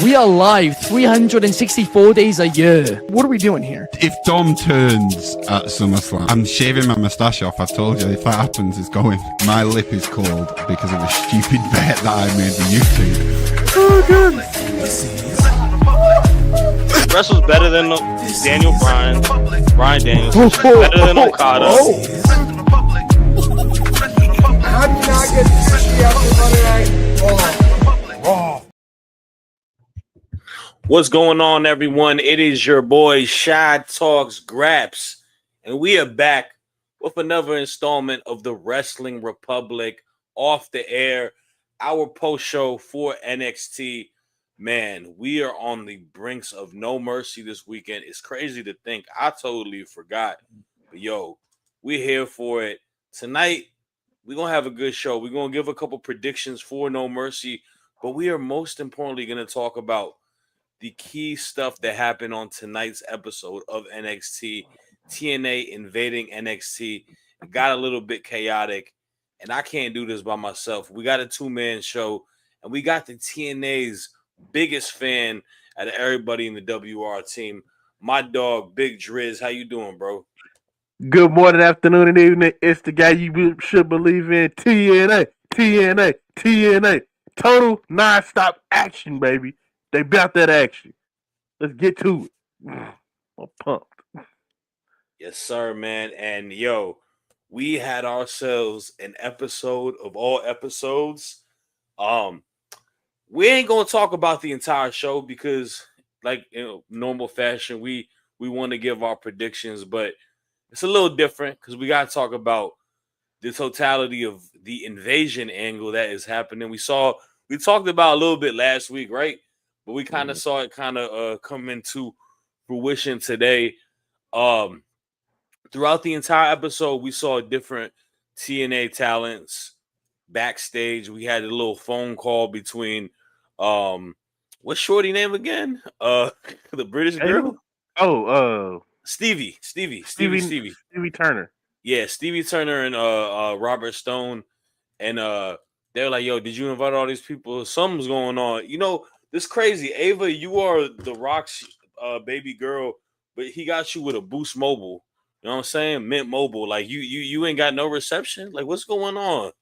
We are live 364 days a year. What are we doing here? If Dom turns at SummerSlam, I'm shaving my moustache off. I've told you, if that happens, it's going. My lip is cold because of a stupid bet that I made with YouTube. Oh, good. Wrestle's better than Daniel Bryan Daniels. Better than Okada. How do you not get 60 after Monday Night Raw? What's going on, everyone? It is your boy Shad Talks Graps, and we are back with another installment of the Wrestling Republic off the air, our post show for NXT. Man, we are on the brinks of No Mercy this weekend. It's crazy to think. I totally forgot. But yo, we're here for it. Tonight, we're going to have a good show. We're going to give a couple predictions for No Mercy, but we are most importantly going to talk about the key stuff that happened on tonight's episode of NXT. TNA invading NXT. It got a little bit chaotic, and I can't do this by myself. We got a two-man show, and we got the TNA's biggest fan out of everybody in the WR team, my dog, Big Driz. How you doing, bro? Good morning, afternoon, and evening. It's the guy you should believe in. TNA, TNA, TNA. Total non-stop action, baby. They got that action. Let's get to it. I'm pumped. Yes, sir, man. And yo, we had ourselves an episode of all episodes. We ain't gonna talk about the entire show because, like, normal fashion, we want to give our predictions, but it's a little different because we gotta talk about the totality of the invasion angle that is happening. We talked about a little bit last week, right? But we kind of saw it kind of come into fruition today. Throughout the entire episode, we saw different TNA talents backstage. We had a little phone call between what's Shorty name again? The British girl? Stevie Turner. Yeah, Stevie Turner and Robert Stone. And they were like, yo, did you invite all these people? Something's going on. You know, this crazy. Ava, you are The Rock's baby girl, but he got you with a Boost Mobile. You know what I'm saying? Mint Mobile. Like you ain't got no reception. Like, what's going on?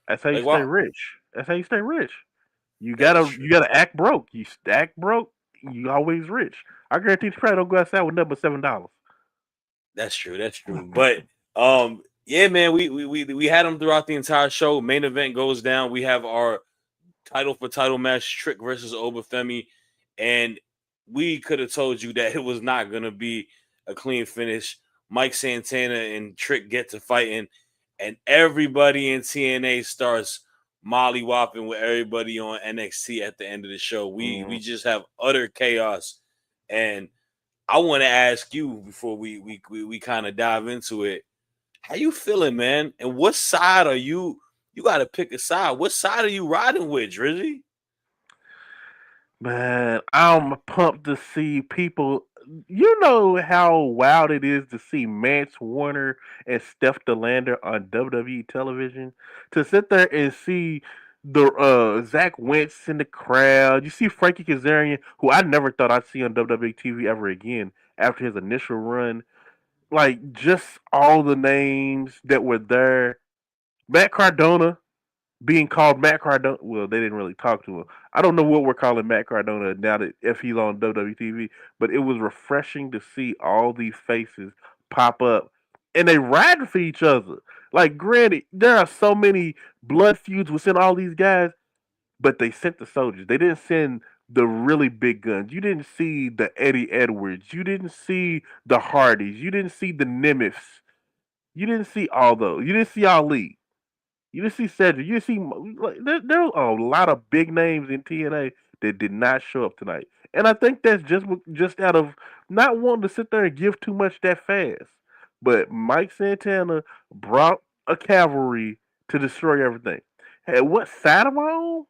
That's how you Like, stay rich. That's how you stay rich. You gotta act broke. You act broke, you always rich. I guarantee you probably don't go outside with nothing but $7. That's true. But yeah, man, we had them throughout the entire show. Main event goes down. We have our title for title match, Trick versus Obafemi, and we could have told you that it was not gonna be a clean finish. Mike Santana and Trick get to fighting, and everybody in TNA starts mollywopping with everybody on NXT at the end of the show. We just have utter chaos, and I want to ask you before we kind of dive into it. How you feeling, man? And what side are you? You got to pick a side. What side are you riding with, Drizzy? Man, I'm pumped to see people. You know how wild it is to see Mance Warner and Steph DeLander on WWE television. To sit there and see the Zach Wentz in the crowd. You see Frankie Kazarian, who I never thought I'd see on WWE TV ever again after his initial run. Like, just all the names that were there. Matt Cardona being called Matt Cardona. Well, they didn't really talk to him. I don't know what we're calling Matt Cardona now that if he's on WWE TV, but it was refreshing to see all these faces pop up, and they riding for each other. Like, granted, there are so many blood feuds within all these guys, but they sent the soldiers. They didn't send the really big guns. You didn't see the Eddie Edwards. You didn't see the Hardys. You didn't see the Nemeths. You didn't see all those. You didn't see Ali. You didn't see Cedric. You didn't see like, there were a lot of big names in TNA that did not show up tonight, and I think that's just out of not wanting to sit there and give too much that fast. But Mike Santana brought a cavalry to destroy everything. Hey, what side am I on?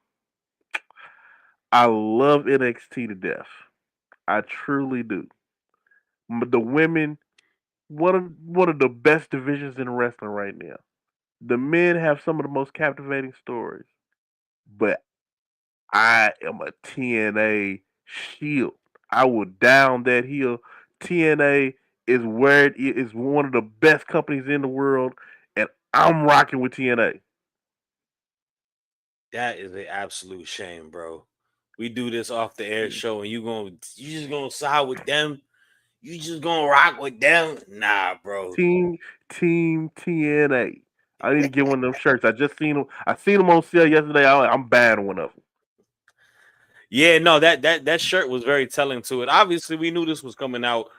I love NXT to death. I truly do. The women, one of the best divisions in wrestling right now. The men have some of the most captivating stories, but I am a TNA Shield. I will down that hill. TNA is where it is one of the best companies in the world, and I'm rocking with TNA. That is an absolute shame, bro. We do this off the air show, and you just gonna side with them. You just gonna rock with them? Nah, bro. Team TNA. I need to get one of them shirts. I just seen them. I seen them on sale yesterday. I'm buying one of them. Yeah, no, that shirt was very telling to it. Obviously, we knew this was coming out.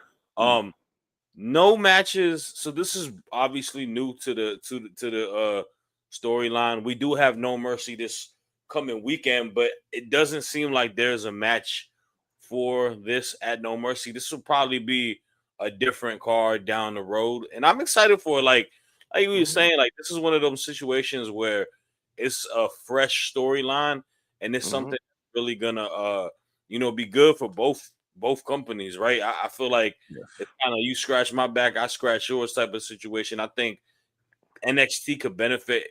No matches. So this is obviously new to the storyline. We do have No Mercy this coming weekend, but it doesn't seem like there's a match for this at No Mercy. This will probably be a different card down the road, and I'm excited for it. Like we were saying, like this is one of those situations where it's a fresh storyline, and it's something really gonna be good for both companies, right? I feel like Yes. it's kind of you scratch my back, I scratch yours type of situation. I think NXT could benefit,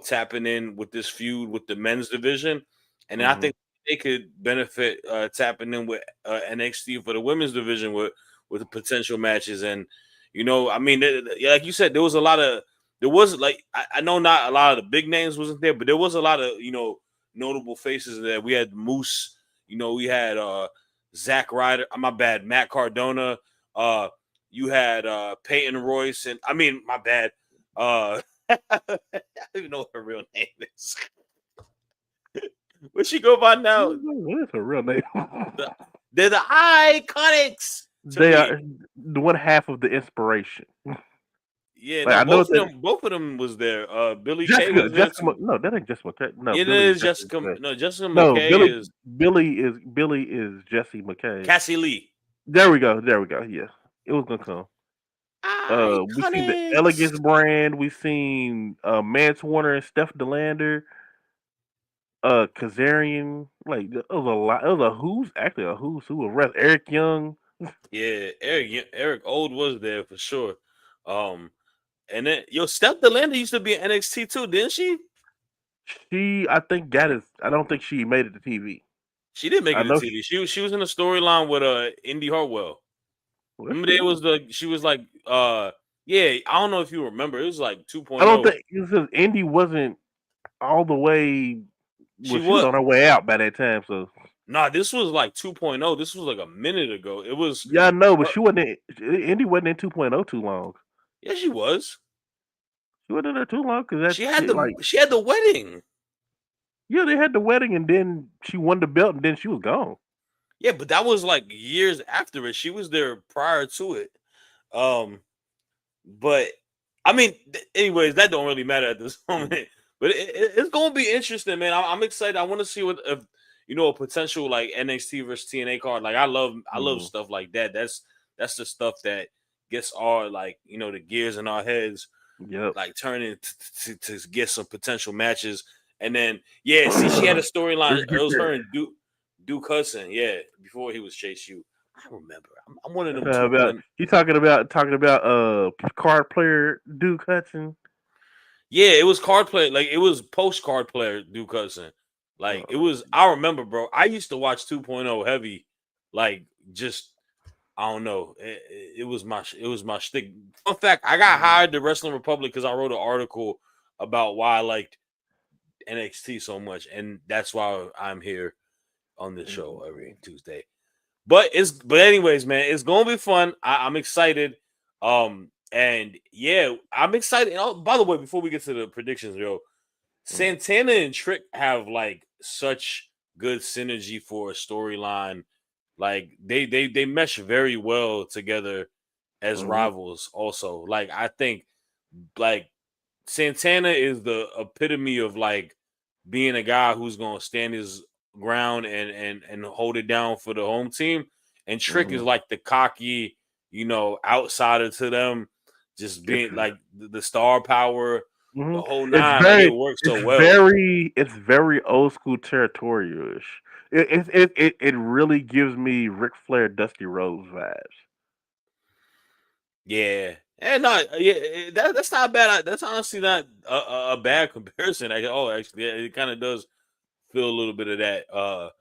tapping in with this feud with the men's division, and then I think they could benefit tapping in with NXT for the women's division with the potential matches. And I mean, like you said, there was like I know not a lot of the big names wasn't there, but there was a lot of notable faces there. We had Moose, we had Zack Ryder, my bad, Matt Cardona, you had Peyton Royce, and I mean, my bad. I don't even know what her real name is. What's she go by now? What is her real name? They're the Iconics. They are the one half of the inspiration. Yeah, Like, no, I know both of them was there. Billy Kay Jessica, was there Jessica, too. no, that ain't Jessica McKay. No, It Billy is Jessica Jessica. McKay. No, Jessica No, McKay is Billy is Jesse McKay. Cassie Lee. There we go. Yeah, it was gonna come. We seen the Iconics. Elegance brand. We seen Mance Warner and Steph Delander. Kazarian. Like it was a lot. It was a who's who of rest. Eric Young. Yeah, Eric Old was there for sure. And then Steph Delander used to be in NXT too, didn't she? I think got his. I don't think she made it to TV. She didn't make I it to know TV. She was in a storyline with Indy Hartwell. Remember she was like yeah, I don't know if you remember. It was like 2.0. I don't think because Indy wasn't all the way. She was on her way out by that time. So this was like 2.0. This was like a minute ago. It was I know, but she wasn't. Indy wasn't in 2.0 too long. Yeah, she was. She wasn't in there too long because she had the wedding. Yeah, they had the wedding, and then she won the belt, and then she was gone. Yeah, but that was like years after it. She was there prior to it. But I mean, anyways, that don't really matter at this moment. But it's gonna be interesting, man. I'm excited. I want to see what a potential like NXT versus TNA card. Like I love stuff like that. That's the stuff that gets our like the gears in our heads. Yep. Like turning to get some potential matches. And then she had a storyline. It was her and Duke Hudson. Yeah, before he was Chase U. I remember. I'm one of them. You talking about card player Duke Hudson? Yeah, it was card player. Like it was post card player Duke Hudson. Like it was. I remember, bro. I used to watch 2.0 heavy. Like just I don't know. It was my shtick. Fun fact: I got hired to Wrestling Republic because I wrote an article about why I liked NXT so much, and that's why I'm here on this show every Tuesday. But anyways, man, it's gonna be fun. I'm excited. And yeah, I'm excited. By the way, before we get to the predictions, Santana and Trick have like such good synergy for a storyline. Like they mesh very well together as rivals. Also, like I think like Santana is the epitome of like being a guy who's gonna stand his ground and hold it down for the home team. And Trick is like the cocky, outsider to them, just being like the star power, the whole nine. It works so well. It's very old school territorial-ish. It really gives me Ric Flair, Dusty Rhodes vibes. Yeah. And that's not bad. That's honestly not a bad comparison. Actually, it kind of does feel a little bit of that.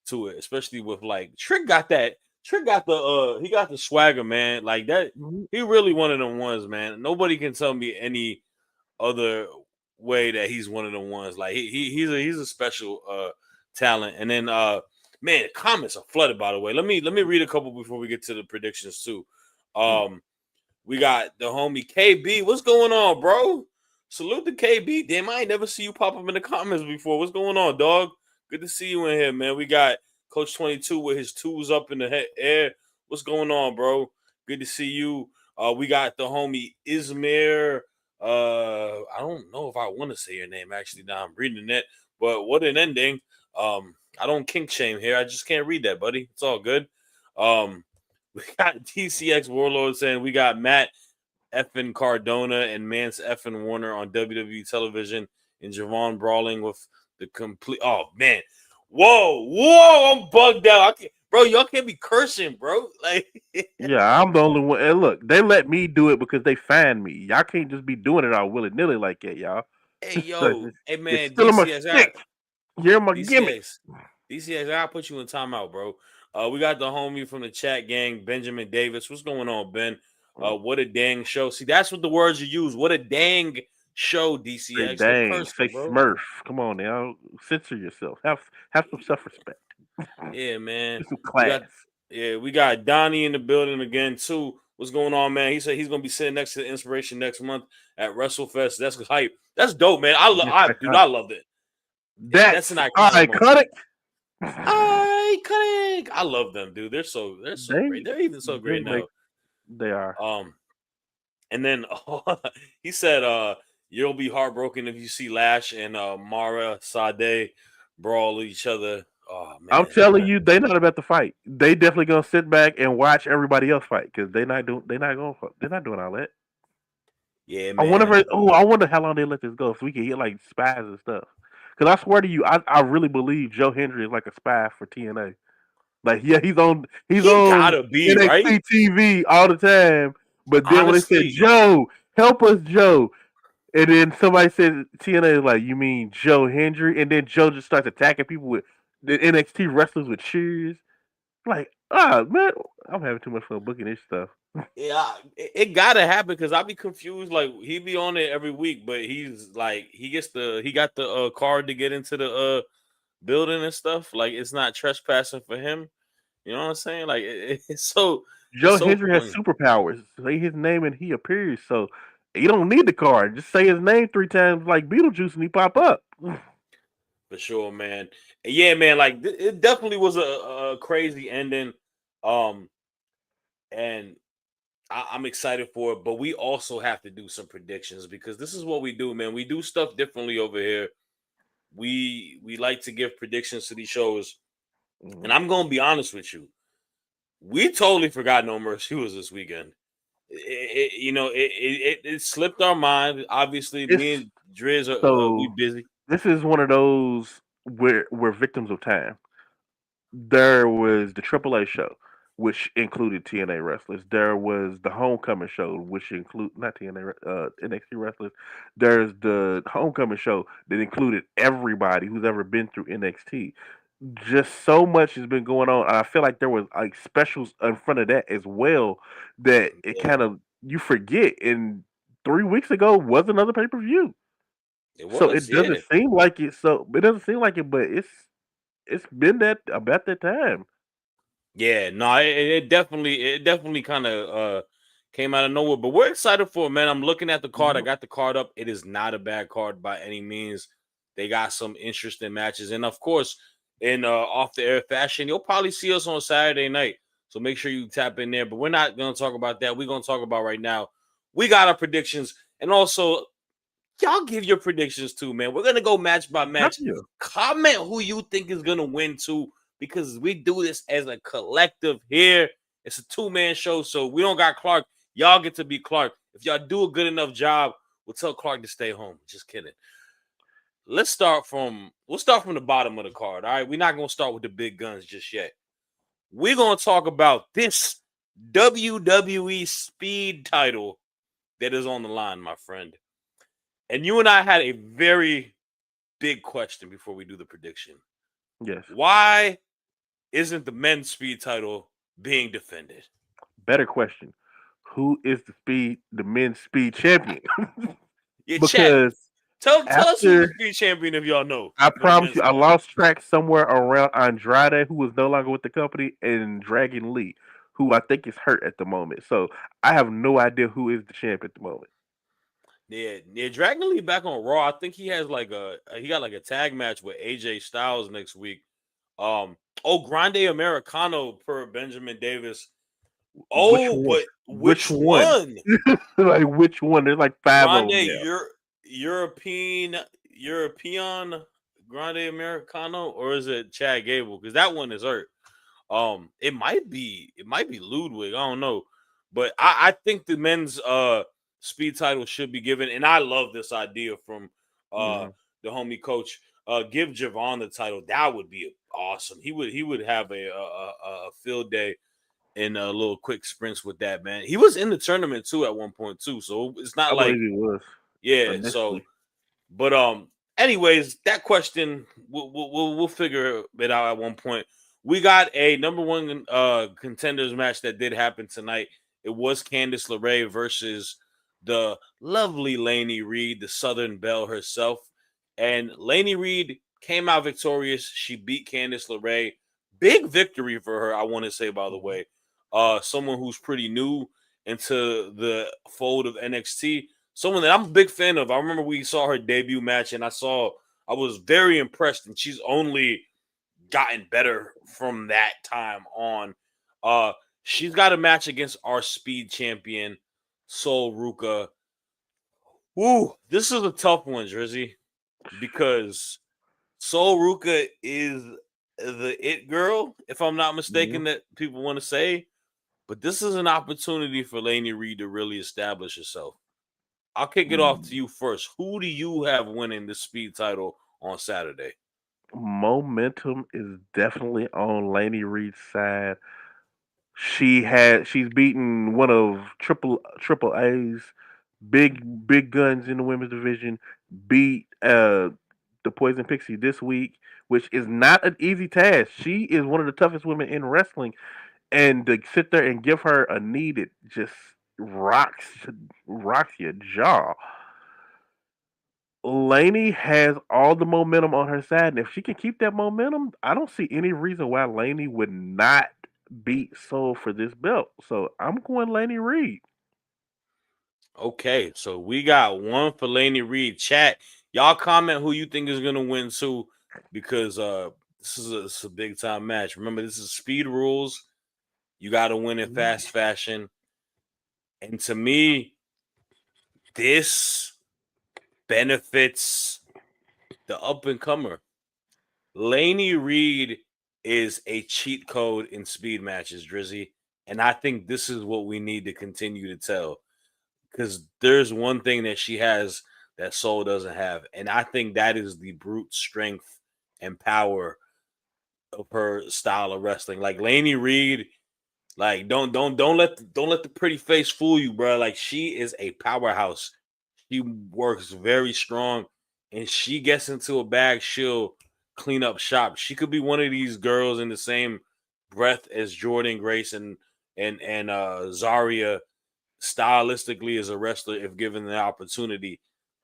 to it, especially with like Trick got that. Trick got the he got the swagger, man. Like that, he really one of them ones, man. Nobody can tell me any other way that he's one of the ones. Like he's a special talent. And then man, comments are flooded, by the way. Let me read a couple before we get to the predictions too. We got the homie KB. What's going on, bro? Salute to KB. Damn, I ain't never see you pop up in the comments before. What's going on, dog? Good to see you in here, man. We got Coach 22 with his tools up in the air. What's going on, bro? Good to see you. We got the homie Izmir. I don't know if I want to say your name actually. Now I'm reading it, but what an ending. I don't kink shame here. I just can't read that, buddy. It's all good. We got TCX Warlord saying we got Matt effing Cardona and Mance effing Warner on WWE television, and Javon brawling with the complete. Oh man, whoa! I'm bugged out. Bro, y'all can't be cursing, bro. Like, Yeah, I'm the only one. And look, they let me do it because they fan me. Y'all can't just be doing it all willy nilly like that, y'all. hey So yo, hey it's man, still in my DCX, stick. You're my gimmick. DCX, I gotta put you in timeout, bro. We got the homie from the chat gang, Benjamin Davis. What's going on, Ben? What a dang show. See, that's what the words you use. What a dang show, Say DCX. Stop dang, cursing, say bro. Smurf. Come on now, censor yourself. Have some self respect. Yeah, man. Some class. We got Donnie in the building again, too. What's going on, man? He said he's gonna be sitting next to the Inspiration next month at WrestleFest. That's hype. That's dope, man. I loved it. That's an iconic moment. iconic. Iconic. I love them, dude. They're so great. They're even so great now. They are. And then he said, you'll be heartbroken if you see Lash and Mara Sade brawl each other. Oh man, I'm telling you, they're not about to fight. They definitely gonna sit back and watch everybody else fight because they're not doing all that. Yeah, I man. I wonder how long they let this go so we can get like spies and stuff. Because I swear to you, I really believe Joe Hendry is like a spy for TNA. Like, yeah, he's on He gotta be, NXT right? TV all the time. But then when they said, Honestly, Joe, help us, Joe, and then somebody said TNA is like, you mean Joe Hendry? And then Joe just starts attacking people with the NXT wrestlers with cheers. Like, man, I'm having too much fun booking this stuff. yeah, it gotta happen because I'll be confused. Like he be on it every week, but he's like he got the card to get into the building and stuff. Like it's not trespassing for him. You know what I'm saying? Like it's Joe so Hendry has funny. superpowers. Say his name and he appears. So you don't need the card. Just say his name 3 times like Beetlejuice and he pop up. For sure, man. Yeah, man. Like it definitely was a crazy ending, and I'm excited for it. But we also have to do some predictions because this is what we do, man. We do stuff differently over here. We like to give predictions to these shows, and I'm gonna be honest with you. We totally forgot No Mercy was this weekend. It slipped our mind. Obviously, It's me and Driz are we so busy. this is one of those where we're victims of time. There was the AAA show, which included TNA wrestlers. There was the Homecoming show, which include not TNA NXT wrestlers. There's the Homecoming show that included everybody who's ever been through NXT. Just so much has been going on. And I feel like there was like specials in front of that as well that it Yeah, kind of you forget. And 3 weeks ago was another pay per view. it So was. it Yeah, doesn't seem like it. So it doesn't seem like it, but it's been that about that time. yeah. No, it definitely kind of came out of nowhere. But we're excited for it, man. I'm looking at the card. I Mhm. got the card up. It is not a bad card by any means. They got some interesting matches, and of course, in off the air fashion, you'll probably see us on Saturday night. So make sure you tap in there. But we're not going to talk about that. We're going to talk about right now. We got our predictions, and also y'all give your predictions too, man. We're gonna go match by match. Yeah. Comment who you think is gonna win too, because we do this as a collective here. It's a 2-man show, so we don't got Clark. Y'all get to be Clark. If y'all do a good enough job, we'll tell Clark to stay home. Just kidding. We'll start from the bottom of the card. All right, we're not gonna start with the big guns just yet. We're gonna talk about this WWE Speed title that is on the line, my friend. And you and I had a very big question before we do the prediction. Yes. Why isn't the men's speed title being defended? Better question: who is the men's speed champion? Yeah, chat. Because Tell us who's the after speed champion if y'all know I for the promise men's you, I division. lost track somewhere around Andrade, who is no longer with the company, and Dragon Lee, who I think is hurt at the moment. So I have no idea who is the champ at the moment. Yeah, Dragon Lee back on Raw. I think he has he got like a tag match with AJ Styles next week. Grande Americano per Benjamin Davis. Which Oh, one? but Which which one? one? Like which one? There's like five of Grande them now. European Grande Americano, or is it Chad Gable? Because that one is hurt. It might be Ludwig. I don't know, but I think the men's speed title should be given, and I love this idea from Mhm. the homie coach. Give Javon the title. That would be awesome. He would have a field day in a little quick sprints with that, man. He was in the tournament too at one point too, so it's I not like, believe he was yeah. So, initially. but anyways, that question we'll figure it out at one point. We got a number one contenders match that did happen tonight. It was Candice LeRae versus the lovely Lainey Reed, the Southern Belle herself, and Lainey Reed came out victorious. She beat Candice LeRae. Big victory for her, I want to say, by the Mhm. way. Someone who's pretty new into the fold of NXT. Someone that I'm a big fan of. I remember we saw her debut match, and I was very impressed, and she's only gotten better from that time on. Uh, she's got a match against our speed champion, Sol Ruka. Ooh, this is a tough one, Drizzy, because Sol Ruka is the it girl, if I'm not Yeah. mistaken, that people want to say. But this is an opportunity for Lainey Reed to really establish herself. I'll kick it off to Mm. you first. Who do you have winning the speed title on Saturday? Momentum is definitely on Lainey Reed's side. She's beaten one of triple A's big guns in the women's division. Beat the Poison Pixie this week, which is not an easy task. She is one of the toughest women in wrestling, and to sit there and give her a knee that just rocks rocks your jaw. Laney has all the momentum on her side, and if she can keep that momentum, I don't see any reason why Laney would not beat Soul for this belt. So I'm going Laney Reed. Okay, so we got one for Lainey Reed. Chat, y'all comment who you think is gonna win too, because this is a big time match. Remember, this is speed rules. You got to win in fast fashion, and to me, this benefits the up and comer. Lainey Reed is a cheat code in speed matches, Drizzy, and I think this is what we need to continue to tell. Because there's one thing that she has that Soul doesn't have, and I think that is the brute strength and power of her style of wrestling. Like Lainey Reed, like don't let the pretty face fool you, bro. Like she is a powerhouse. She works very strong, and she gets into a bag, she'll clean up shop. She could be one of these girls in the same breath as Jordan Grace and Zaria stylistically as a wrestler if given the opportunity.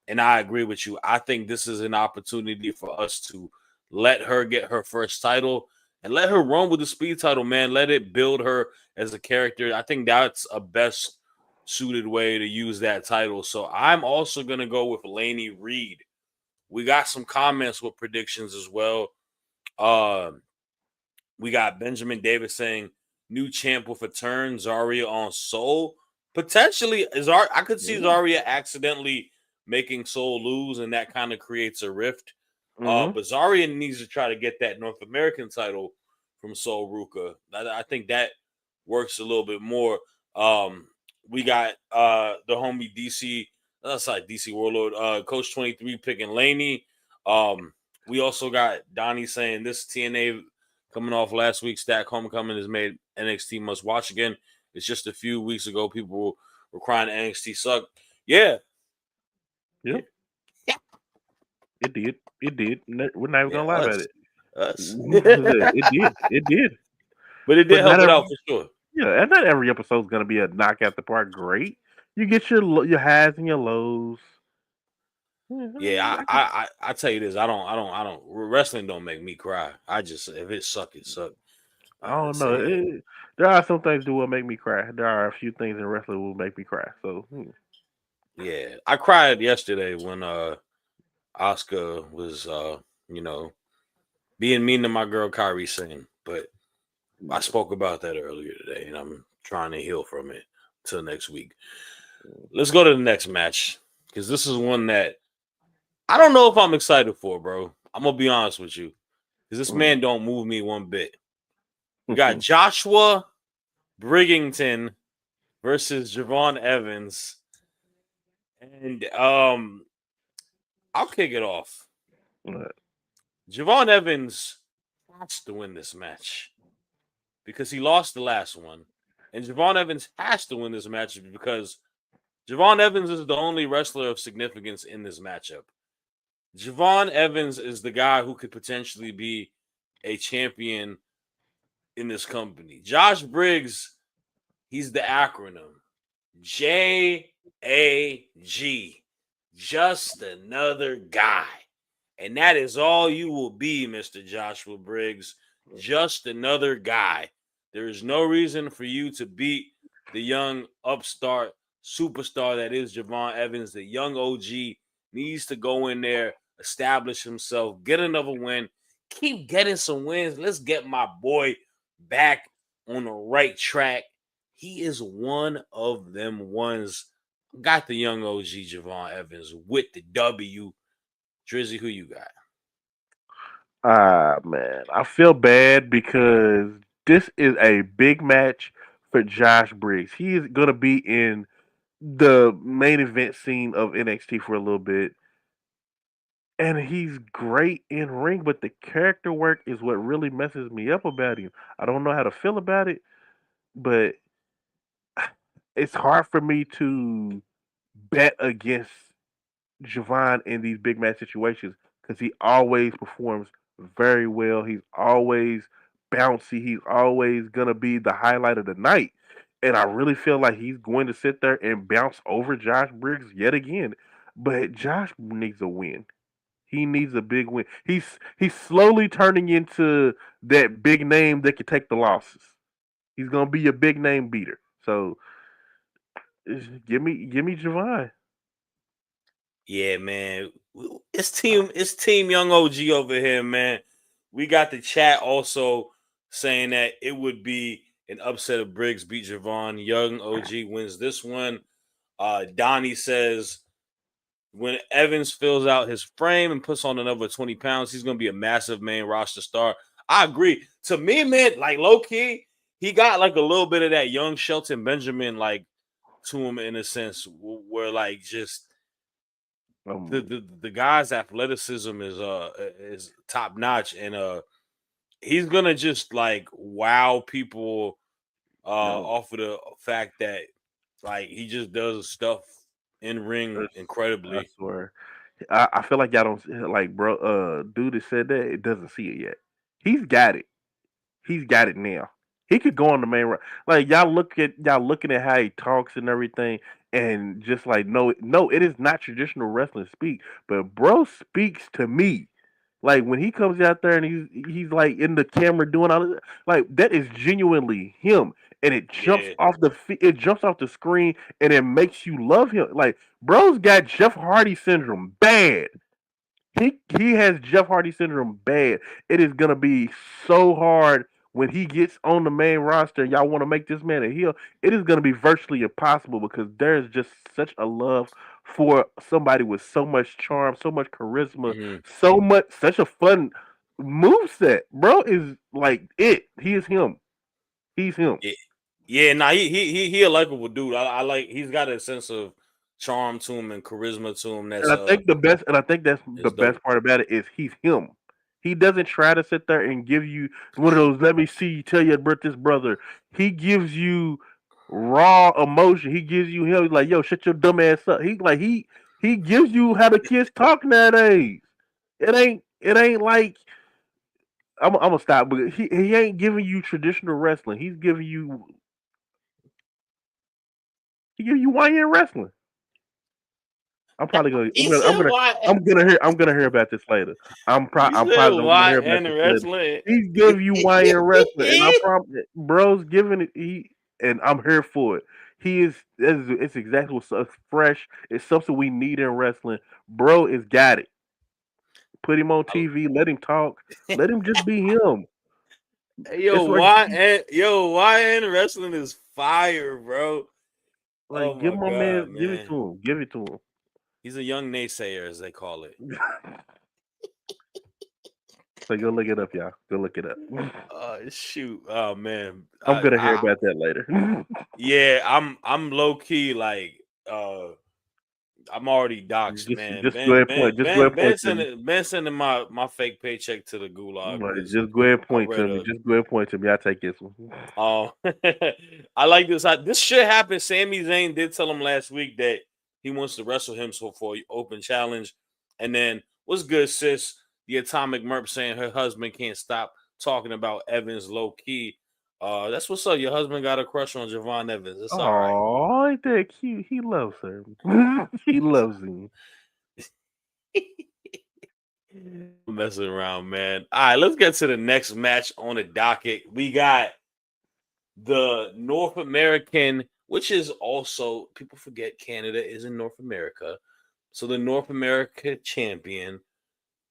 And I agree with you. I think this is an opportunity for us to let her get her first title and let her run with the speed title, man. Let it build her as a character. I think that's a best suited way to use that title. So I'm also going to go with Lainey Reed. We got some comments with predictions as well. We got Benjamin Davis saying new champ with a turn, Zaria on Soul. Potentially, I could see Zaria accidentally making Soul lose, and that kind of creates a rift. Mm-hmm. But Zaria needs to try to get that North American title from Soul Ruka. I think that works a little bit more. We got the homie DC, DC Warlord, Coach 23 picking Laney. We also got Donnie saying this TNA coming off last week's Stack Homecoming has made NXT must watch again. It's just a few weeks ago people were crying NXT sucked. Yeah. Yep. It did. It did. We're not even Yeah, gonna lie about us. it. Us. It did. It did. But it did But help not it every, out for sure. yeah, and not every episode's gonna be a knockout the park. Great, you get your highs and your lows. Yeah, I tell you this, I don't. Wrestling don't make me cry. I just if it suck, it suck. I don't know. Say that. There are some things that will make me cry. There are a few things in wrestling that will make me cry. So Yeah, I cried yesterday when Oscar was you know being mean to my girl Kyrie Sane, but I spoke about that earlier today, and I'm trying to heal from it till next week. Let's go to the next match because this is one that I don't know if I'm excited for, bro. I'm gonna be honest with you because this man don't move me one bit. We got Joshua Brigington versus Javon Evans, and I'll kick it off. Javon Evans wants to win this match because he lost the last one, and Javon Evans has to win this match because Javon Evans is the only wrestler of significance in this matchup. Javon Evans is the guy who could potentially be a champion in this company. Josh Briggs, he's the acronym JAG, just another guy. And that is all you will be, Mr. Joshua Briggs, just another guy. There is no reason for you to beat the young upstart superstar that is Javon Evans. The young OG needs to go in there, establish himself, get another win, keep getting some wins. Let's get my boy back on the right track. He is one of them ones. Got the young OG Javon Evans with the W. Drizzy, who you got? Man, I feel bad because this is a big match for Josh Briggs. He is gonna be in the main event scene of NXT for a little bit. And he's great in ring, but the character work is what really messes me up about him. I don't know how to feel about it, but it's hard for me to bet against Javon in these big match situations because he always performs very well. He's always bouncy. He's always gonna be the highlight of the night. And I really feel like he's going to sit there and bounce over Josh Briggs yet again. But Josh needs a win. He needs a big win. He's slowly turning into that big name that can take the losses. He's gonna be a big name beater. So give me Javon. Yeah, man. It's team Young OG over here, man. We got the chat also saying that it would be an upset of Briggs beat Javon. Young OG wins this one. Donnie says when Evans fills out his frame and puts on another 20 pounds, he's gonna be a massive main roster star. I agree. To me, man, like low key, he got like a little bit of that young Shelton Benjamin like to him in a sense where like just the guy's athleticism is top notch, and he's gonna just like wow people off of the fact that like he just does stuff in ring I incredibly. swear. I feel like y'all don't like, bro. Dude that said that it doesn't see it yet. He's got it. He's got it now. He could go on the main road. Like y'all looking at how he talks and everything, and just like no, it is not traditional wrestling speak, but bro speaks to me. Like when he comes out there and he's like in the camera doing all this, like that is genuinely him, and Yeah, it jumps off the screen, and it makes you love him. Like bro's got Jeff Hardy syndrome bad. He has Jeff Hardy syndrome bad. It is gonna be so hard when he gets on the main roster. Y'all want to make this man a heel. It is gonna be virtually impossible because there is just such a love for somebody with so much charm, so much charisma, mhm. such a fun move set. Bro is like it. He is him. He's him. Yeah, yeah. Nah, he a likable dude. I like he's got a sense of charm to him and charisma to him. And I think that's the Is dope. best part about it is he's him. He doesn't try to sit there and give you one of those "let me see you tell you about this brother." He gives you raw emotion. He gives you him. He's like, "Yo, shut your dumb ass up." He gives you how the kids talk nowadays. It ain't like I'm gonna stop, but he ain't giving you traditional wrestling. He giving you YN wrestling. I'm probably gonna He said why? I'm gonna hear about this later. You I'm said probably gonna why hear about and this later. wrestling? He's giving you YN wrestling, and I promise, bro's giving it. And I'm here for it. He is. It's exactly what's fresh. It's something we need in wrestling. Bro is got it. Put him on TV. Let him talk. Let him just be him. Yo, It's like why and wrestling is fire, bro. Oh give my my man. god, Give it man. to him. Give it to He's a young naysayer, as they call it. him. So go look it up, y'all. Go look it up. Shoot. Oh man. I'm gonna hear about that later. Yeah, I'm low key like I'm already doxxed, man. Just go ahead and point. Just go ahead and point to me. Ben sending my fake paycheck to the gulag Right, because just go ahead and I point read to me. Just go ahead and point to me. I take this one. oh I like this. This shit happened. Sami Zayn did tell him last week that he wants to wrestle him for an open challenge. And then what's good, sis? The Atomic Merp saying her husband can't stop talking about Evans low key. That's what's up. Your husband got a crush on Javon Evans. It's all right. Oh, ain't that cute? He loves her. He loves him. Messing around, man. All right, let's get to the next match on the docket. We got the North American, which is also, people forget Canada is in North America. So the North America champion,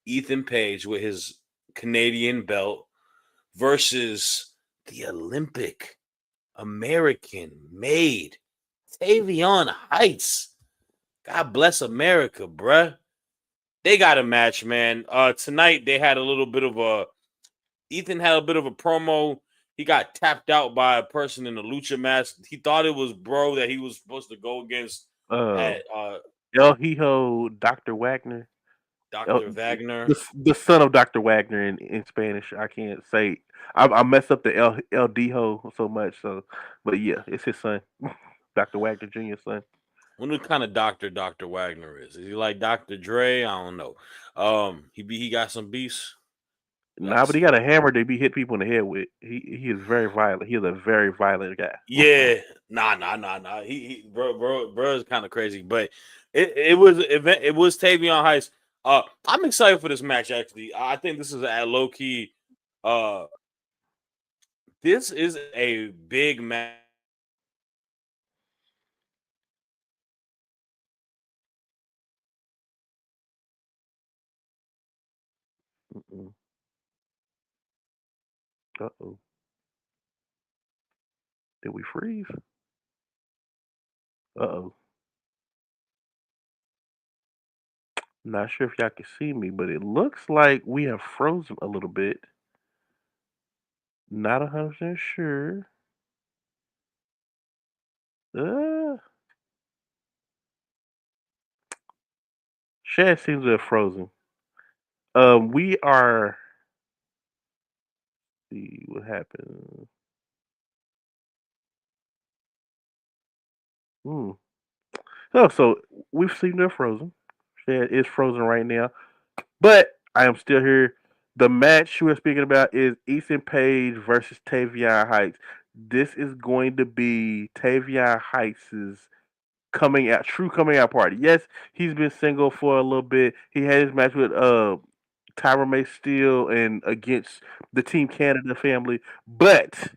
Ethan Page, with his Canadian belt, versus the Olympic American made Tavion Heights. God bless America, bruh. They got a match, man. Tonight they had a little bit of a Ethan had a bit of a promo. He got tapped out by a person in a lucha mask. He thought it was Bro that he was supposed to go against at El Hijo Dr. Wagner. El, Dr. Wagner. the son of Dr. Wagner in Spanish. I can't say. I messed up the El Dijo so much. So, but yeah, it's his son, Dr. Wagner Jr.'s son. What kind of doctor Dr. Wagner is? Is he like Dr. Dre? I don't know. He got some beasts. Nah, but he got a hammer that be hit people in the head with. He is very violent. He is a very violent guy. Yeah, nah. Bro is kind of crazy, but it was event. It was Tavion Heights. I'm excited for this match. Actually, I think this is a low key. This is a big match. Uh oh. Did we freeze? Uh oh. Not sure if y'all can see me, but it looks like we have frozen a little bit. Not 100% sure. Uh, Shad seems to have frozen. We are. See what happened. Hmm. Oh, so we've seen they're frozen. Shad is frozen right now, but I am still here. The match we're speaking about is Ethan Page versus Tavion Heights. This is going to be Tavion Heights' coming out party. Yes, he's been single for a little bit. He had his match with Tyra May Steele and against the Team Canada family, but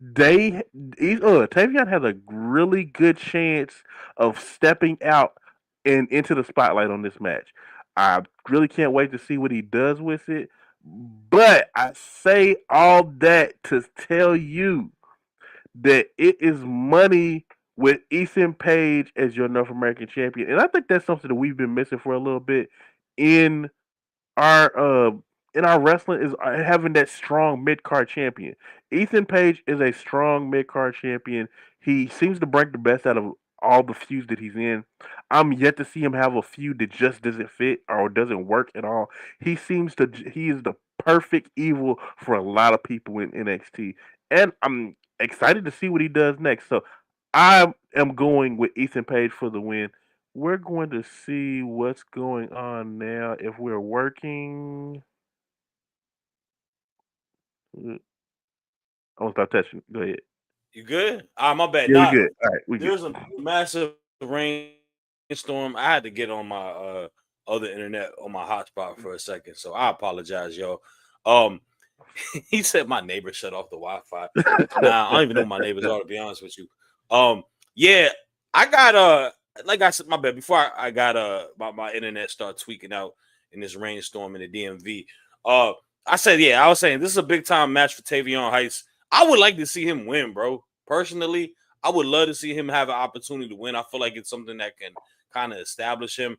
Tavion has a really good chance of stepping out and into the spotlight on this match. I really can't wait to see what he does with it. But I say all that to tell you that it is money with Ethan Page as your North American champion. And I think that's something that we've been missing for a little bit in our wrestling is having that strong mid card champion. Ethan Page is a strong mid card champion. He seems to bring the best out of all the feuds that he's in. I'm yet to see him have a feud that just doesn't fit or doesn't work at all. He is the perfect evil for a lot of people in NXT. And I'm excited to see what he does next. So I am going with Ethan Page for the win. We're going to see what's going on now. If we're working, I won't stop touching. Go ahead. You good? Ah, my bad. Yeah, we Nah, good. All right, we good. there's a massive rainstorm. I had to get on my other internet on my hotspot for a second, so I apologize, yo. Um, he said my neighbor shut off the Wi-Fi. Nah, I don't even know who my neighbors are, to be honest with you. Yeah, I got like I said, my bad. Before I got my internet started tweaking out in this rainstorm in the DMV. I said, yeah, I was saying this is a big time match for Tavion Heights. I would like to see him win, bro. Personally, I would love to see him have an opportunity to win. I feel like it's something that can kind of establish him,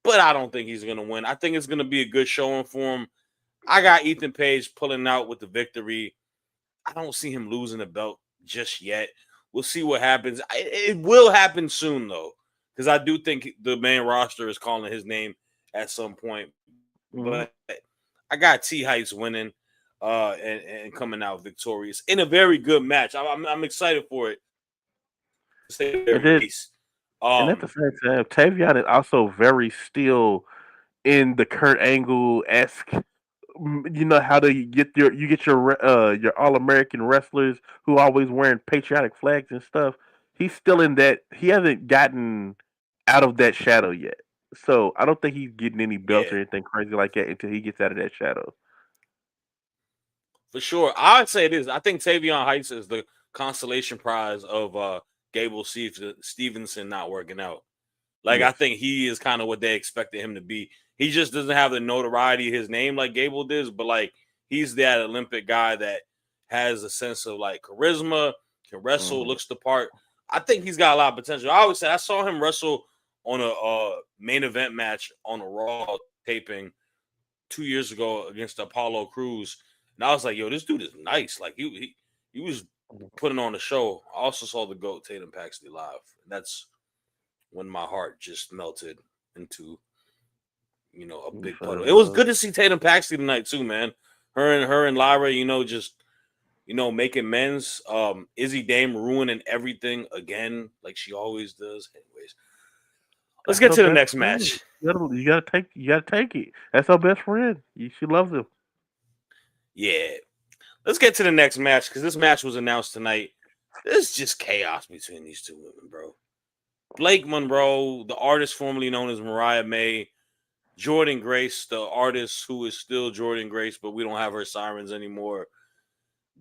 but I don't think he's gonna win. I think it's gonna be a good showing for him. I got Ethan Page pulling out with the victory. I don't see him losing the belt just yet. We'll see what happens. It will happen soon, though, because I do think the main roster is calling his name at some point. Mhm. But I got T Heights winning and coming out victorious in a very good match. I'm excited for it. And then, and at Um, the same time, Tavion is also very still in the Kurt Angle esque. You know how to get your All American wrestlers who always wearing patriotic flags and stuff. He's still in that. He hasn't gotten out of that shadow yet. So I don't think he's getting any belts yeah, or anything crazy like that until he gets out of that shadow. for sure. I'd say this. I think Tavion Heights is the consolation prize of Gable Stevenson not working out. Like, I Yes. think he is kind of what they expected him to be. He just doesn't have the notoriety of his name like Gable does, but like he's that Olympic guy that has a sense of like charisma, can wrestle, Mhm. looks the part. I think he's got a lot of potential. I always say I saw him wrestle on a main event match on a Raw taping 2 years ago against Apollo Cruz, and I was like, "Yo, this dude is nice." Like he was putting on a show. I also saw the GOAT Tatum Paxley live. And that's when my heart just melted into a You big fell puddle. in It was love. good to see Tatum Paxley tonight too, man. Her and Lyra, just making men's. Izzy Dame ruining everything again, like she always does. Anyways, let's That's get her to the best next friend. match. You gotta take it. That's her best friend. She loves him. Yeah, let's get to the next match because this match was announced tonight. There's just chaos between these two women, bro. Blake Monroe, the artist formerly known as Mariah May, Jordan Grace, the artist who is still Jordan Grace, but we don't have her sirens anymore.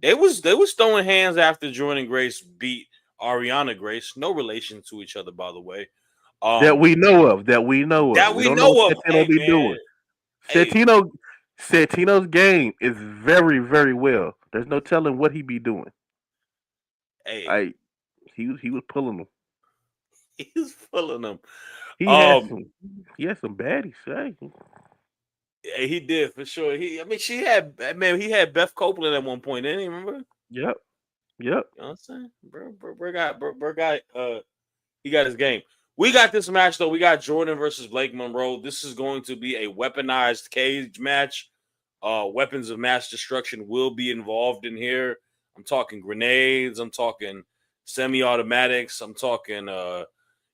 They was throwing hands after Jordan Grace beat Ariana Grace. No relation to each other, by the way. That Um, we know of. That we know of. that We we don't know what know of. Santino Hey be man, doing. hey, Santino's game is very, very well. There's no telling what he be doing. hey, I he was pulling them. he's pulling them. He has Um, some he has some baddies. Hey. yeah, he did for sure. He had Beth Copeland at one point. Didn't he remember? Yep. Yep. You know what I'm saying? Bro, he got his game. We got this match though. We got Jordan versus Blake Monroe. This is going to be a weaponized cage match. Weapons of mass destruction will be involved in here. I'm talking grenades. I'm talking semi-automatics. I'm talking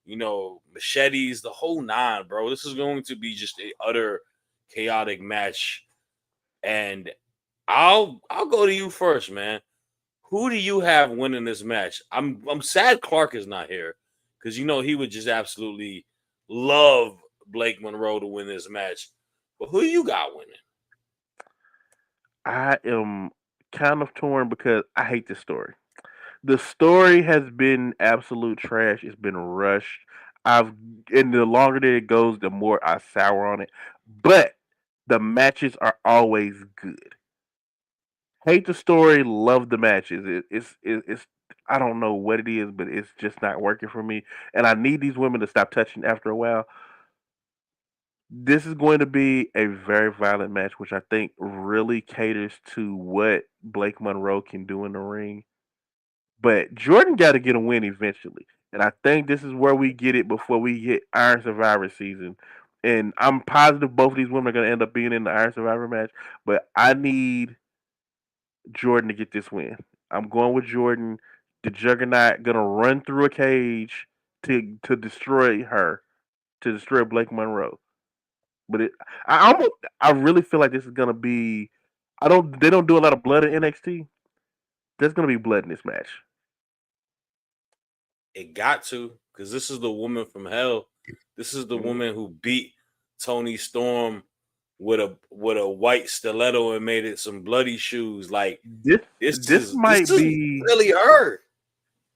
machetes. The whole nine, bro. This is going to be just a utter chaotic match. And I'll go to you first, man. Who do you have winning this match? I'm sad Clark is not here because he would just absolutely love Blake Monroe to win this match. But who you got winning? I am kind of torn because I hate this story. The story has been absolute trash. It's been rushed. I've and the longer that it goes, the more I sour on it. But the matches are always good. Hate the story, love the matches. It's I don't know what it is, but it's just not working for me. And I need these women to stop touching after a while. This is going to be a very violent match, which I think really caters to what Blake Monroe can do in the ring. But Jordan got to get a win eventually. And I think this is where we get it before we hit Iron Survivor season. And I'm positive both of these women are going to end up being in the Iron Survivor match. But I need Jordan to get this win. I'm going with Jordan. The Juggernaut going to run through a cage to destroy her, to destroy Blake Monroe. But I really feel like this is gonna be They don't do a lot of blood in NXT. There's gonna be blood in this match. It got to, because this is the woman from hell. This is the woman who beat Tony Storm with a white stiletto and made it some bloody shoes. Like This might be really her.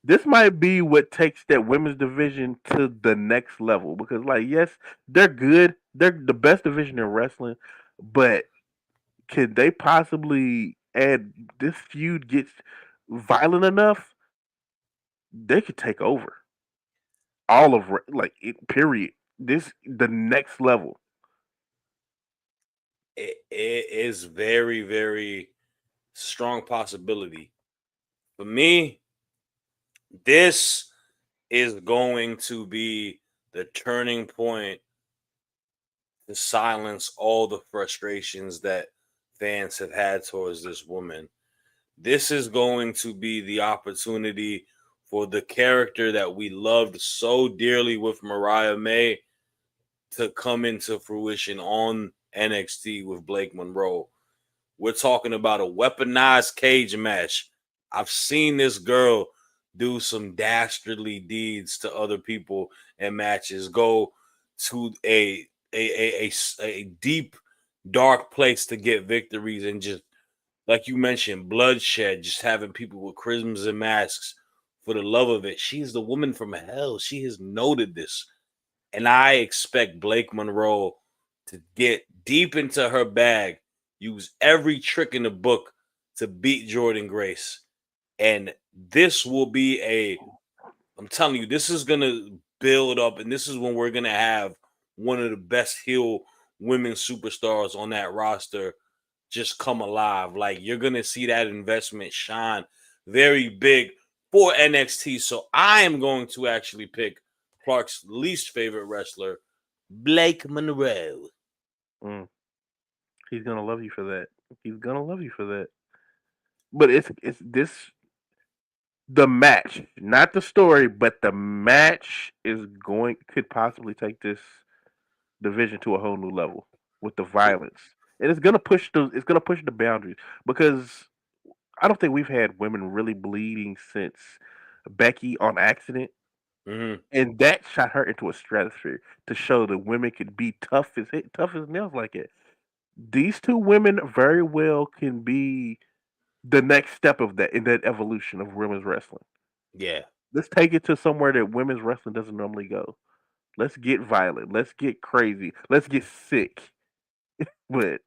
This might be what takes that women's division to the next level because, like, yes, they're good. They're the best division in wrestling, but could they possibly add this feud gets violent enough? They could take over all of period. This the next level. It is very, very strong possibility. For me, this is going to be the turning point to silence all the frustrations that fans have had towards this woman. This is going to be the opportunity for the character that we loved so dearly with Mariah May to come into fruition on NXT with Blake Monroe. We're talking about a weaponized cage match. I've seen this girl do some dastardly deeds to other people in matches, go to a deep, dark place to get victories, and just like you mentioned, bloodshed, just having people with crimson masks for the love of it. She's the woman from hell. She has noted this. And I expect Blake Monroe to get deep into her bag, use every trick in the book to beat Jordan Grace. And this will be I'm telling you, this is going to build up, and this is when we're going to have one of the best heel women superstars on that roster just come alive. Like, you're going to see that investment shine very big for NXT. So I am going to actually pick Clark's least favorite wrestler, Blake Monroe. He's gonna love you for that. He's gonna love you for that. But it's this the match, not the story, but the match could possibly take this division to a whole new level with the violence. And it's gonna push the boundaries because I don't think we've had women really bleeding since Becky on accident. Mm-hmm. And that shot her into a stratosphere to show that women could be tough as nails like it. These two women very well can be the next step of that in that evolution of women's wrestling. Yeah. Let's take it to somewhere that women's wrestling doesn't normally go. Let's get violent. Let's get crazy. Let's get sick. But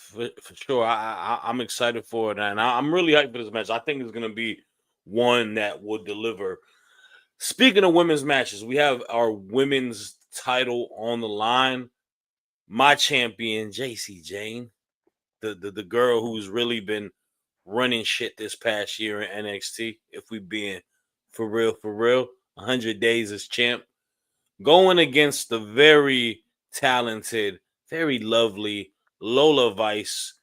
For sure. I'm excited for it. And I'm really hyped for this match. I think it's going to be one that will deliver. Speaking of women's matches, we have our women's title on the line. My champion, JC Jane, the girl who's really been running shit this past year in NXT. If we being for real, 100 days as champ, going against the very talented, very lovely Lola Vice.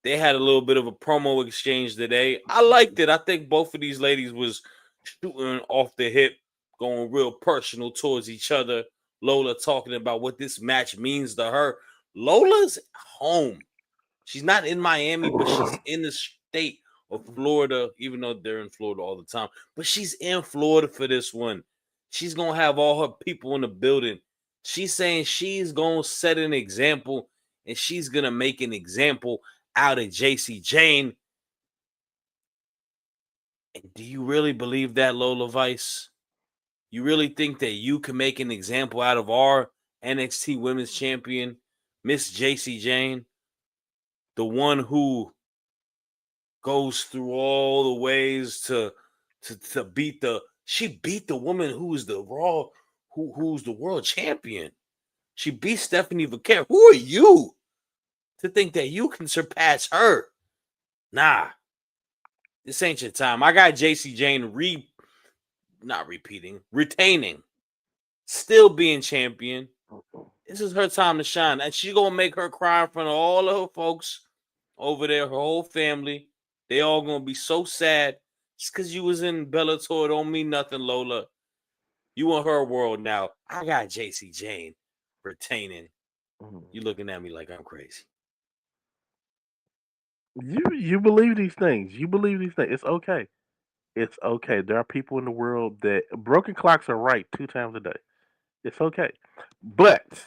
They had a little bit of a promo exchange today. I liked it. I think both of these ladies was shooting off the hip, going real personal towards each other. Lola talking about what this match means to her. Lola's home. She's not in Miami, but she's in the state of Florida, even though they're in Florida all the time. But she's in Florida for this one. She's going to have all her people in the building. She's saying she's going to set an example, and she's going to make an example out of JC Jane. And do you really believe that, Lola Vice? You really think that you can make an example out of our NXT Women's Champion, Miss JC Jane? The one who goes through all the ways to beat she beat the woman who's the who's the world champion. She beat Stephanie Vaquer. Who are you to think that you can surpass her? Nah, this ain't your time. I got JC Jane retaining, still being champion. This is her time to shine, and she's gonna make her cry in front of all of her folks over there, her whole family. They all gonna be so sad. Just because you was in Bellator don't mean nothing, Lola. You in her world now. I got JC Jane retaining. You looking at me like I'm crazy. You believe these things. You believe these things. It's okay. It's okay. There are people in the world that broken clocks are right 2 times a day. It's okay. But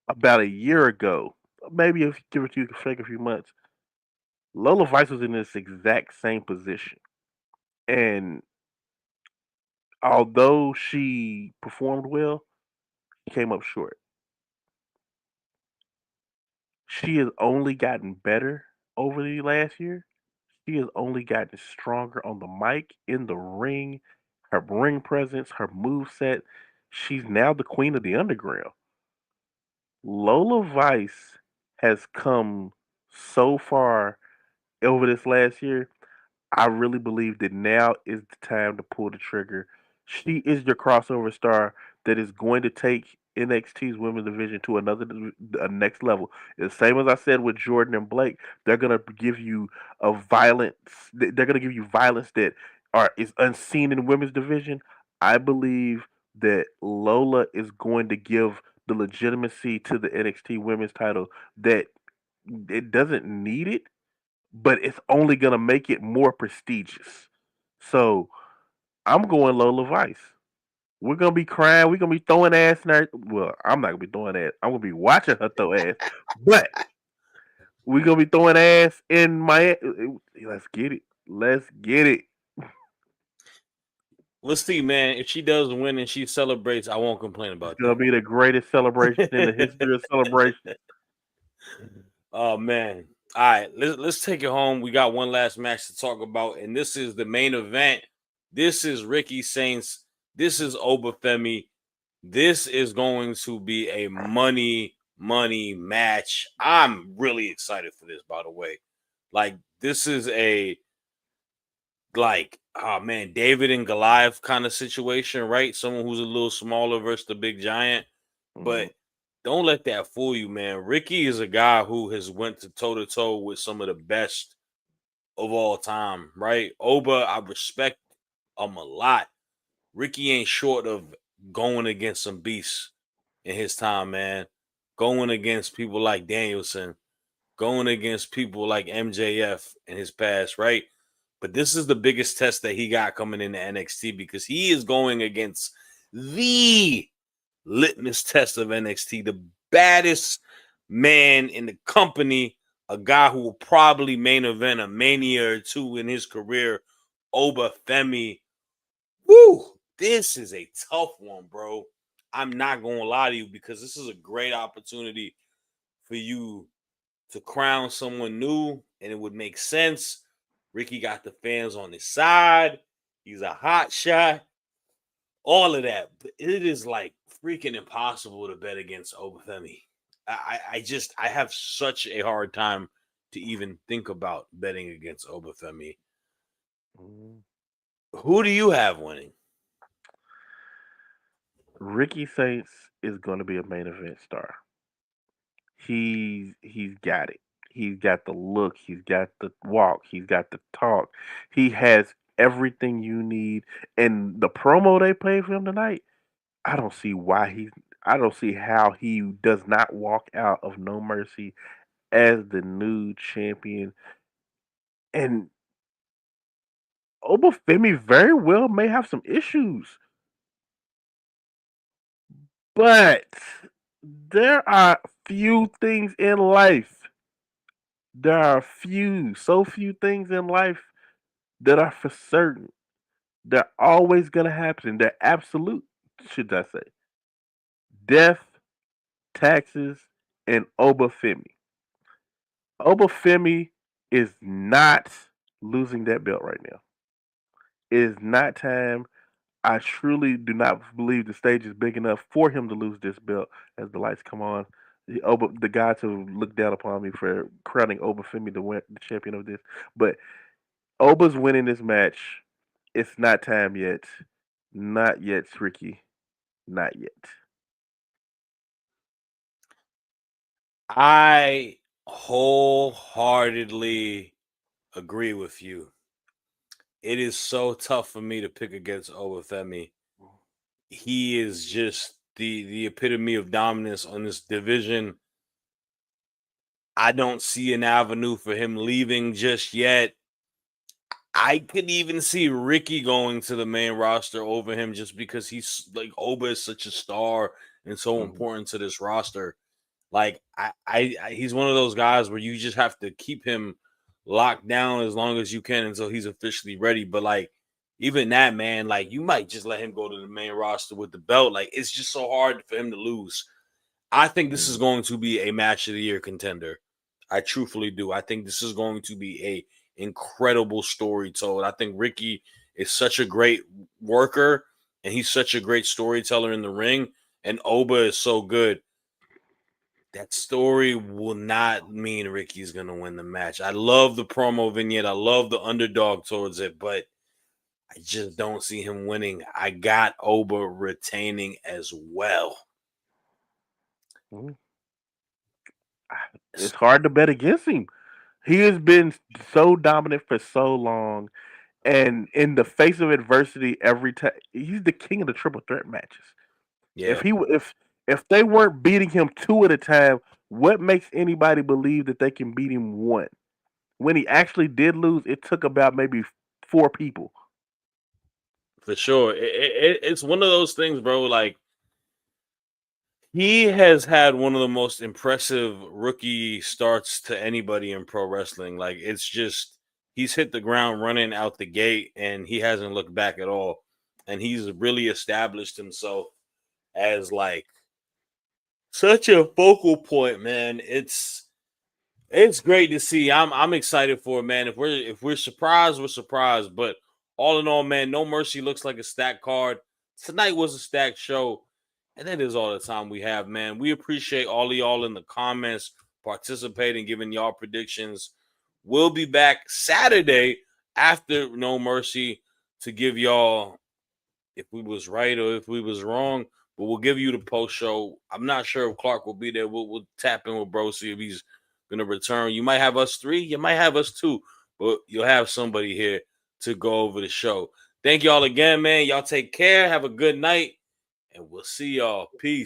about a year ago, maybe if you give it to you, shake a few months, Lola Vice was in this exact same position. And although she performed well, she came up short. She has only gotten better over the last year. She has only gotten stronger on the mic, in the ring, her ring presence, her move set. She's now the queen of the underground. Lola Vice has come so far over this last year. I really believe that now is the time to pull the trigger. She is your crossover star that is going to take NXT's women's division to a next level. The same as I said with Jordan and Blake, they're gonna give you a violence. They're gonna give you violence that is unseen in women's division. I believe that Lola is going to give the legitimacy to the NXT women's title that it doesn't need it, but it's only gonna make it more prestigious. So I'm going Lola Vice. We're gonna be crying. We're gonna be throwing ass in her. Well, I'm not gonna be throwing ass. I'm gonna be watching her throw ass. But we're gonna be throwing ass in my. Let's get it. Let's get it. We'll see, man. If she does win and she celebrates, I won't complain It's about gonna be the greatest celebration in the that. history of celebration. Oh man. All right, let's take it home. We got one last match to talk about, and this is the main event. This is Ricky Saints. This is Obafemi. This is going to be a money match. I'm really excited for this, by the way. Like, this is a oh man, David and Goliath kind of situation, right? Someone who's a little smaller versus the big giant. Mhm. But don't let that fool you, man. Ricky is a guy who has went to toe to toe with some of the best of all time, right? Oba, I respect him a lot. Ricky ain't short of going against some beasts in his time, man. Going against people like Danielson, going against people like MJF in his past, right? But this is the biggest test that he got coming into NXT because he is going against the litmus test of NXT, the baddest man in the company, a guy who will probably main event a Mania or two in his career, Oba Femi. Woo! This is a tough one, bro. I'm not going to lie to you because this is a great opportunity for you to crown someone new, and it would make sense. Ricky got the fans on his side. He's a hot shot. All of that. But it is like freaking impossible to bet against Obafemi. I have such a hard time to even think about betting against Obafemi. Mhm. Who do you have winning? Ricky Saints is gonna be a main event star. He's got it. He's got the look, he's got the walk, he's got the talk. He has everything you need. And the promo they played for him tonight, I don't see why he I don't see how he does not walk out of No Mercy as the new champion. And Obafemi very well may have some issues, but there are few things in life. There are so few things in life that are for certain. They're always going to happen. They're absolute, should I say. Death, taxes, and Obafemi. Obafemi is not losing that belt right now. It is not time. I truly do not believe the stage is big enough for him to lose this belt as the lights come on. The guys who look down upon me for crowning Obafemi the champion of this. But Oba's winning this match. It's not time yet. Not yet, Ricky. Not yet. I wholeheartedly agree with you. It is so tough for me to pick against Obafemi. He is just the epitome of dominance on this division. I don't see an avenue for him leaving just yet. I could even see Ricky going to the main roster over him just because he's like Oba is such a star and so important to this roster. Like he's one of those guys where you just have to keep him locked down as long as you can until he's officially ready. But like even that, man, like you might just let him go to the main roster with the belt. Like it's just so hard for him to lose. I think this is going to be a match of the year contender. I truthfully do. I think this is going to be a incredible story told. I think Ricky is such a great worker and he's such a great storyteller in the ring. And Oba is so good. That story will not mean Ricky's going to win the match. I love the promo vignette. I love the underdog towards it, but I just don't see him winning. I got Oba retaining as well. It's hard to bet against him. He has been so dominant for so long, and in the face of adversity, every time he's the king of the triple threat matches. Yeah. If they weren't beating him two at a time, what makes anybody believe that they can beat him one? When he actually did lose, it took about maybe 4 people. For sure. It's one of those things, bro. Like, he has had one of the most impressive rookie starts to anybody in pro wrestling. Like, it's just, he's hit the ground running out the gate and he hasn't looked back at all. And he's really established himself as, like, such a focal point, man. It's great to see. I'm excited for it, man. If we're surprised, we're surprised. But all in all, man, No Mercy looks like a stacked card. Tonight was a stacked show. And that is all the time we have, man. We appreciate all of y'all in the comments, participating, giving y'all predictions. We'll be back Saturday after No Mercy to give y'all if we was right or if we was wrong. But we'll give you the post show. I'm not sure if Clark will be there. We'll tap in with Bro, see if he's gonna return. You might have us 3, you might have us 2, but you'll have somebody here to go over the show. Thank y'all again, man. Y'all take care. Have a good night, and we'll see y'all. Peace.